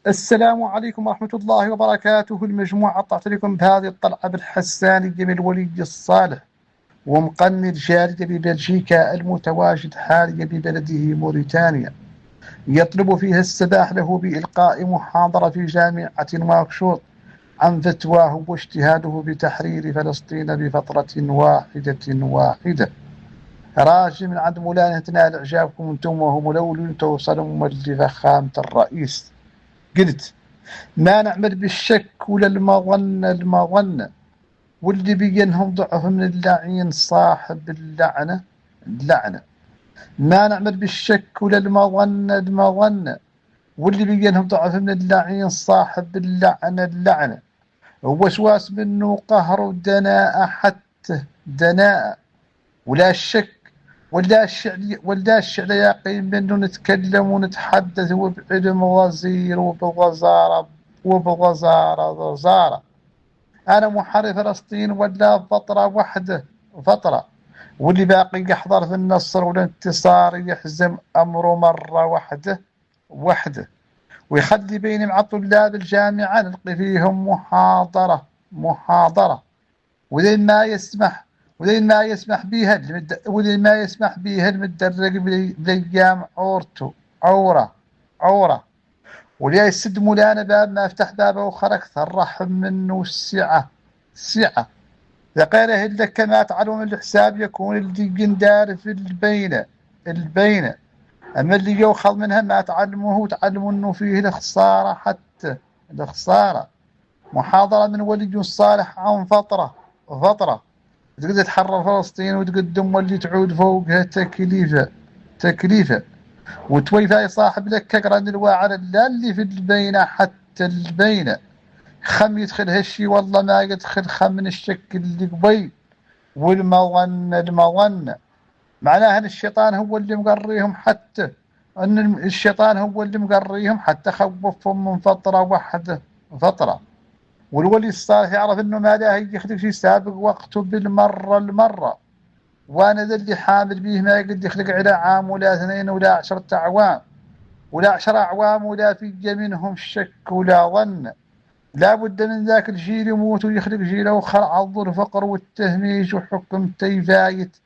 السلام عليكم ورحمة الله وبركاته. المجموعة طلعت لكم بهذه الطلعة بالحسانية من الولي الصالح ومقنن جارية ببلجيكا المتواجد حاليا ببلده موريتانيا، يطلب فيها السماح له بإلقاء محاضرة في جامعة نواكشوط عن فتواه واجتهاده بتحرير فلسطين بفترة واحدة. راجي من عند مولانا تنال إعجابكم أنتم وهم لولي توصلوا مؤلفة خامة الرئيس. قلت ما نعمل بالشك ولا المظنة واللي بينهم ضعف من اللعين صاحب اللعنة. ما نعمل بالشك ولا المظنة واللي بينهم ضعف من اللعين صاحب اللعنة. ووسواس منه قهر ودناء حتى دناء ولا الشك ولا الشعر يقين منه نتكلم ونتحدث وبعلم وزير وبغزارة. أنا محرر فلسطين ولا فترة واللي باقي يحضر في النصر والانتصار يحزم أمره مرة واحدة ويخلي بيني مع طلاب الجامعة نلقي فيهم محاضرة ولين ما يسمح بها المدرج بأيام عورة وليا يسد مولانا باب ما فتح بابه وخرج الرحم منه السعة ذقيره إلا كما تعلم الحساب يكون اللي يندار في البينة أما اللي يوخذ منها ما تعلمه تعلم أنه فيه الخسارة حتى الخسارة. محاضرة من ولي صالح عن فترة تقدر تحرر فلسطين وتقدم واللي تعود فوقها تكليفة وتويفا صاحب لك كقرن الواعر لا اللي في البينة حتى البينة خم يدخل هالشي والله ما يدخل خم من الشك اللي قبيل المظنة معناها ان الشيطان هو اللي مقريهم حتى خوفهم من فترة والولي الصالح يعرف انه ما لا يخلق شيء سابق وقته المرة وانا ذا اللي حامل بيه ما يقد يخلق على عام ولا 2 ولا 10 أعوام ولا 10 أعوام ولا في منهم شك ولا ظن. لا بد من ذاك الجيل يموت ويخلق جيل اخر عض الفقر والتهميش وحكم تيفايت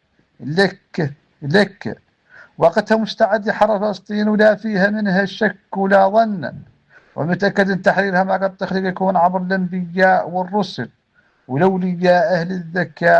لك وقتها مستعد يحرر فلسطين ولا فيها منها شك ولا ظن ومتأكد ان تحريرها ما قد تخلق يكون عبر الانبياء والرسل ولولياء اهل الذكاء